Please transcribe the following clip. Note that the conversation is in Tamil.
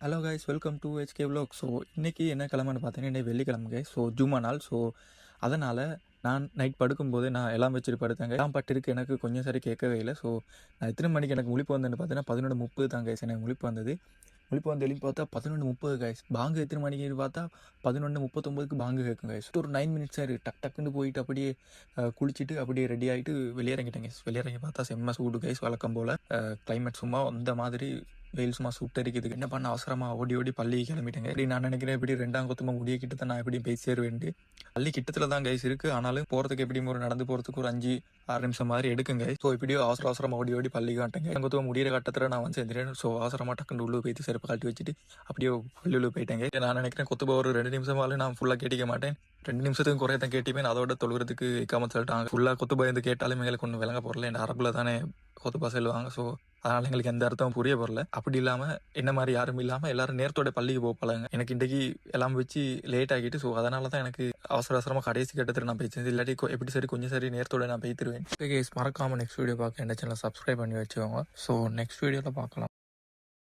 Hello guys, welcome to HK Vlog. So இன்றைக்கி என்ன கிழமைன்னு பார்த்தீங்கன்னா, இன்றைக்கி வெள்ளிக்கிழமை கைஸ். ஸோ ஜும்மா நாள். ஸோ அதனால் நான் நைட் படுக்கும்போது நான் எல்லாம் வச்சுட்டு படுத்தேங்க. எல்லாம் பட்டிருக்கு எனக்கு கொஞ்சம் சரி கேட்கவே இல்லை. ஸோ நான் எத்தனை மணிக்கு எனக்கு முழிப்பு வந்தேன்னு பார்த்தீங்கன்னா 11:30 தான் கைஸ் எனக்கு முழிப்பு வந்தது. முழிப்பு வந்து எழுப்பி பார்த்தா 11:30 கைஸ். பாங்கு எத்தனை மணிக்கு பார்த்தா 11:39க்கு பாங்கு கேட்கும் கைஸ். ஒரு 9 மினிட்ஸ் சரி டக்குன்னு போயிட்டு அப்படியே குளிச்சுட்டு அப்படியே ரெடி ஆகிட்டு வெளியிறங்கிட்டேன் கைஸ். வெளியிறங்கி பார்த்தா செம்ம சூடு கைஸ். வழக்கம் போல் கிளைமேட் சும்மா அந்த மாதிரி வெயில் சும்மா சுட்டரிக்குது. என்ன பண்ண அவசரமாக ஓடி ஓடி பள்ளி கிளம்பிட்டேங்க. இப்படி நான் நினைக்கிறேன் இப்படி 2ஆம் கொத்தமாக முடிய கிட்ட நான் எப்படி போய் சேருவேன்ட்டு. பள்ளி கிட்டத்தில் தான் கைஸ் இருக்குது. ஆனாலும் போகிறதுக்கு எப்படியும் ஒரு நடந்து போகிறதுக்கு ஒரு 5-6 நிமிஷம் மாதிரி எடுக்குங்க. ஸோ இப்படியோ அவசரமாக ஓடி ஓடி பள்ளி காட்டுங்க. கொத்தமாக முடிகிற கட்டத்தில் நான் வந்து சேர்ந்துட்டேன். ஸோ அவசரமாக டக்குன்னு உள்ளே போய்த்து செருப்பு கழட்டி வச்சுட்டு அப்படியே பள்ளியில் போயிட்டேங்க. நான் நினைக்கிறேன் கொத்துபா ஒரு 2 நிமிஷமாலும் நான் ஃபுல்லாக கேட்டிக்க மாட்டேன். 2 நிமிஷத்துக்கு குறைய தான் கேட்டிப்பேன். அதோட தொழுகிறதுக்கு காம சொல்லிட்டாங்க. ஃபுல்லாக கொத்துபா இருந்து கேட்டாலும் எங்களுக்கு ஒன்றும் விளங்க போகிறல. என் அரபில் தானே கொத்துபா சொல்லுவாங்க. ஸோ அதனால் எங்களுக்கு எந்த அர்த்தம் புரிய போகல. அப்படி இல்லாமல் என்ன மாதிரி யாரும் இல்லாமல் எல்லாரும் நேரத்தோட பள்ளிக்கு போகலாங்க. எனக்கு இன்றைக்கி எல்லாம் வச்சு லேட் ஆகிட்டு. ஸோ அதனால தான் எனக்கு அவசரமாக கடைசி கட்டத்தில் நான் போய் இல்லாட்டி எப்படி சரி கொஞ்சம் சரி நேரத்தோட நான் போய்த்துருவேன். மறக்காமல் நெக்ஸ்ட் வீடியோ பார்க்க என்ன சேனலை சப்ஸ்கிரைப் பண்ணி வச்சுக்கோங்க. ஸோ நெக்ஸ்ட் வீடியோவில் பார்க்கலாம்.